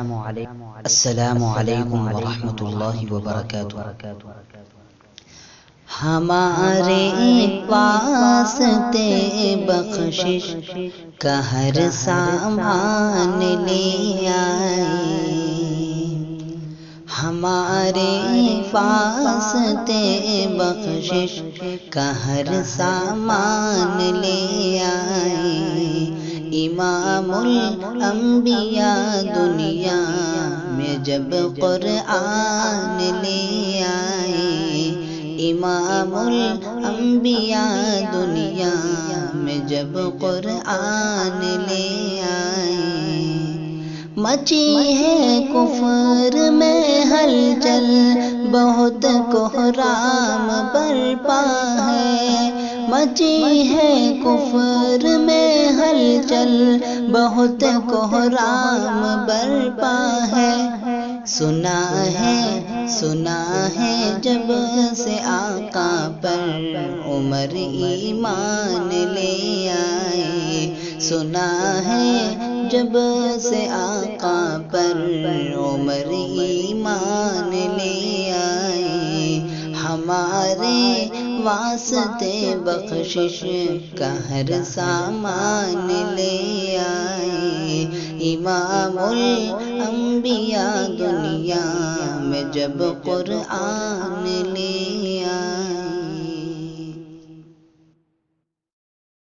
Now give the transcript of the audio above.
السلام علیکم ورحمۃ اللہ وبرکاتہ۔ ہمارے واسطے بخشش کا ہر سامان لے آئے، ہمارے واسطے بخشش کا ہر سامان لے آئے، امام الانبیاء دنیا میں جب قرآن لے آئے، امام الانبیاء دنیا میں جب قرآن لے آئے، مچی ہے کفر میں ہلچل، بہت کوہرام برپا ہے، مچی ہے کفر میں ہلچل، بہت کوہرام برپا ہے، سنا ہے جب سے آقا پر عمر ایمان لے آئے، سنا ہے جب سے آقا پر عمر ایمان لے آئے، ہمارے واسطے بخشش کا ہر سامان لے آئے، امام الانبیاء دنیا میں جب قرآن لے آئے۔